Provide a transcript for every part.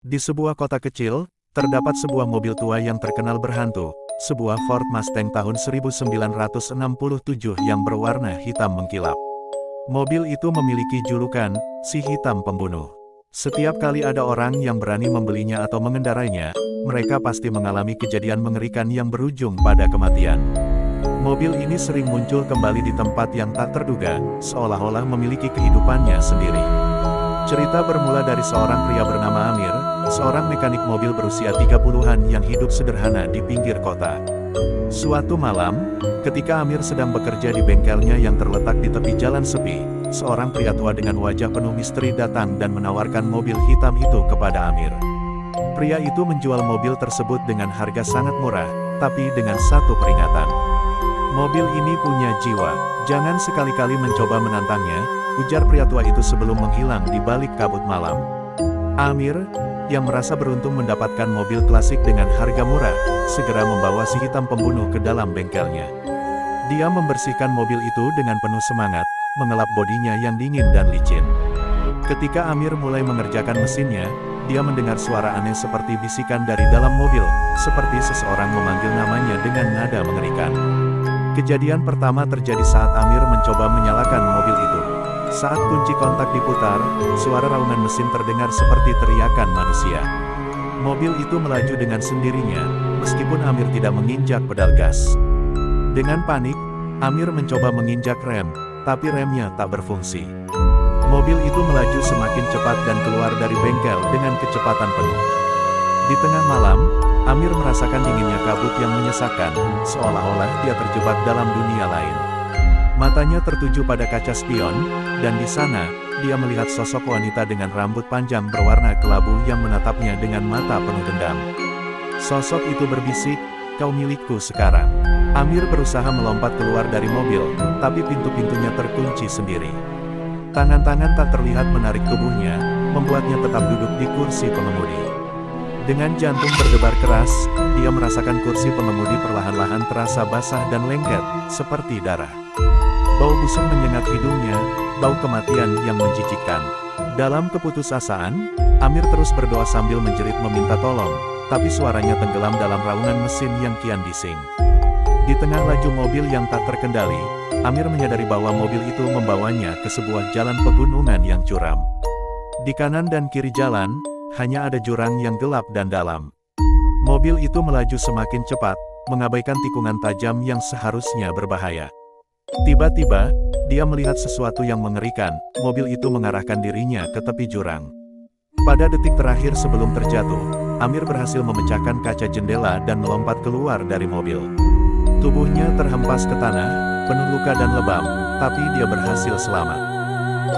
Di sebuah kota kecil, terdapat sebuah mobil tua yang terkenal berhantu, sebuah Ford Mustang tahun 1967 yang berwarna hitam mengkilap. Mobil itu memiliki julukan, si hitam pembunuh. Setiap kali ada orang yang berani membelinya atau mengendarainya, mereka pasti mengalami kejadian mengerikan yang berujung pada kematian. Mobil ini sering muncul kembali di tempat yang tak terduga, seolah-olah memiliki kehidupannya sendiri. Cerita bermula dari seorang pria bernama Amir, seorang mekanik mobil berusia 30-an yang hidup sederhana di pinggir kota. Suatu malam, ketika Amir sedang bekerja di bengkelnya yang terletak di tepi jalan sepi, seorang pria tua dengan wajah penuh misteri datang dan menawarkan mobil hitam itu kepada Amir. Pria itu menjual mobil tersebut dengan harga sangat murah, tapi dengan satu peringatan. Mobil ini punya jiwa, jangan sekali-kali mencoba menantangnya, ujar pria tua itu sebelum menghilang di balik kabut malam. Amir, yang merasa beruntung mendapatkan mobil klasik dengan harga murah, segera membawa si hitam pembunuh ke dalam bengkelnya. Dia membersihkan mobil itu dengan penuh semangat, mengelap bodinya yang dingin dan licin. Ketika Amir mulai mengerjakan mesinnya, dia mendengar suara aneh seperti bisikan dari dalam mobil, seperti seseorang memanggil namanya dengan nada mengerikan. Kejadian pertama terjadi saat Amir mencoba menyalakan mobil itu. Saat kunci kontak diputar, suara raungan mesin terdengar seperti teriakan manusia. Mobil itu melaju dengan sendirinya, meskipun Amir tidak menginjak pedal gas. Dengan panik, Amir mencoba menginjak rem, tapi remnya tak berfungsi. Mobil itu melaju semakin cepat dan keluar dari bengkel dengan kecepatan penuh. Di tengah malam, Amir merasakan dinginnya kabut yang menyesakkan, seolah-olah dia terjebak dalam dunia lain. Matanya tertuju pada kaca spion, dan di sana, dia melihat sosok wanita dengan rambut panjang berwarna kelabu yang menatapnya dengan mata penuh dendam. Sosok itu berbisik, "Kau milikku sekarang." Amir berusaha melompat keluar dari mobil, tapi pintu-pintunya terkunci sendiri. Tangan-tangan tak terlihat menarik tubuhnya, membuatnya tetap duduk di kursi pengemudi. Dengan jantung berdebar keras, dia merasakan kursi pengemudi perlahan-lahan terasa basah dan lengket, seperti darah. Bau busuk menyengat hidungnya, bau kematian yang menjijikkan. Dalam keputusasaan, Amir terus berdoa sambil menjerit meminta tolong, tapi suaranya tenggelam dalam raungan mesin yang kian bising. Di tengah laju mobil yang tak terkendali, Amir menyadari bahwa mobil itu membawanya ke sebuah jalan pegunungan yang curam. Di kanan dan kiri jalan, hanya ada jurang yang gelap dan dalam. Mobil itu melaju semakin cepat, mengabaikan tikungan tajam yang seharusnya berbahaya. Tiba-tiba, dia melihat sesuatu yang mengerikan, mobil itu mengarahkan dirinya ke tepi jurang. Pada detik terakhir sebelum terjatuh, Amir berhasil memecahkan kaca jendela dan melompat keluar dari mobil. Tubuhnya terhempas ke tanah, penuh luka dan lebam, tapi dia berhasil selamat.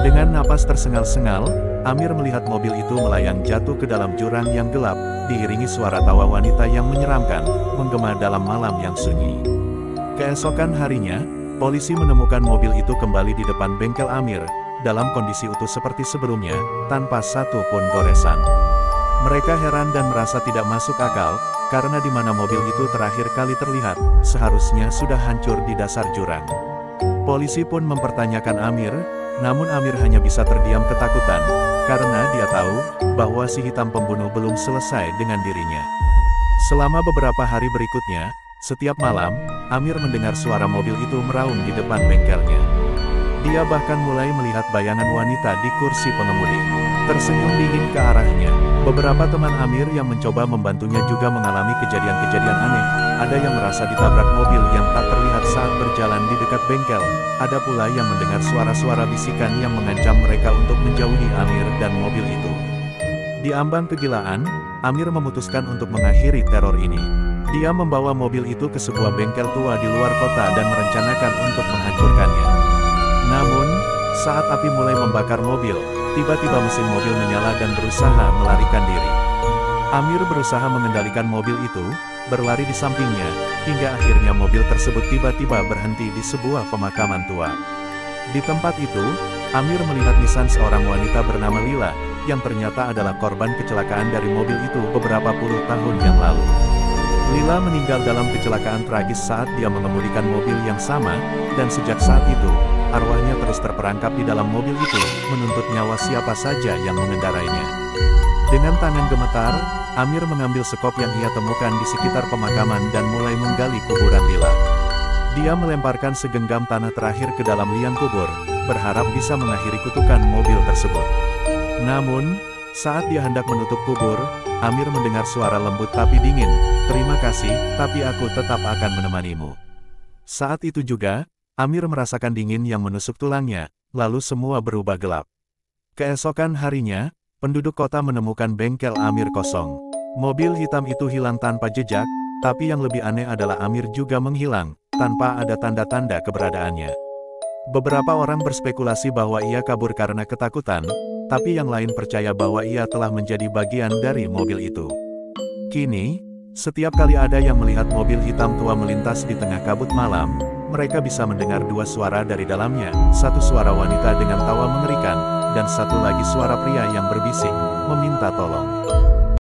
Dengan napas tersengal-sengal, Amir melihat mobil itu melayang jatuh ke dalam jurang yang gelap, diiringi suara tawa wanita yang menyeramkan, menggema dalam malam yang sunyi. Keesokan harinya, polisi menemukan mobil itu kembali di depan bengkel Amir, dalam kondisi utuh seperti sebelumnya, tanpa satu pun goresan. Mereka heran dan merasa tidak masuk akal, karena di mana mobil itu terakhir kali terlihat, seharusnya sudah hancur di dasar jurang. Polisi pun mempertanyakan Amir, namun Amir hanya bisa terdiam ketakutan, karena dia tahu bahwa si hitam pembunuh belum selesai dengan dirinya. Selama beberapa hari berikutnya, setiap malam, Amir mendengar suara mobil itu meraung di depan bengkelnya. Dia bahkan mulai melihat bayangan wanita di kursi pengemudi, tersenyum dingin ke arahnya. Beberapa teman Amir yang mencoba membantunya juga mengalami kejadian-kejadian aneh. Ada yang merasa ditabrak mobil yang tak terlihat saat berjalan di dekat bengkel. Ada pula yang mendengar suara-suara bisikan yang mengancam mereka untuk menjauhi Amir dan mobil itu. Di ambang kegilaan, Amir memutuskan untuk mengakhiri teror ini. Dia membawa mobil itu ke sebuah bengkel tua di luar kota dan merencanakan untuk menghancurkannya. Namun, saat api mulai membakar mobil, tiba-tiba mesin mobil menyala dan berusaha melarikan diri. Amir berusaha mengendalikan mobil itu, berlari di sampingnya, hingga akhirnya mobil tersebut tiba-tiba berhenti di sebuah pemakaman tua. Di tempat itu, Amir melihat nisan seorang wanita bernama Lila, yang ternyata adalah korban kecelakaan dari mobil itu beberapa puluh tahun yang lalu. Lila meninggal dalam kecelakaan tragis saat dia mengemudikan mobil yang sama, dan sejak saat itu, arwahnya terus terperangkap di dalam mobil itu, menuntut nyawa siapa saja yang mengendarainya. Dengan tangan gemetar, Amir mengambil sekop yang ia temukan di sekitar pemakaman dan mulai menggali kuburan Lila. Dia melemparkan segenggam tanah terakhir ke dalam liang kubur, berharap bisa mengakhiri kutukan mobil tersebut. Namun, saat dia hendak menutup kubur, Amir mendengar suara lembut tapi dingin, "Terima kasih, tapi aku tetap akan menemanimu." Saat itu juga, Amir merasakan dingin yang menusuk tulangnya, lalu semua berubah gelap. Keesokan harinya, penduduk kota menemukan bengkel Amir kosong. Mobil hitam itu hilang tanpa jejak, tapi yang lebih aneh adalah Amir juga menghilang, tanpa ada tanda-tanda keberadaannya. Beberapa orang berspekulasi bahwa ia kabur karena ketakutan, tapi yang lain percaya bahwa ia telah menjadi bagian dari mobil itu. Kini, setiap kali ada yang melihat mobil hitam tua melintas di tengah kabut malam, mereka bisa mendengar dua suara dari dalamnya, satu suara wanita dengan tawa mengerikan, dan satu lagi suara pria yang berbisik, meminta tolong.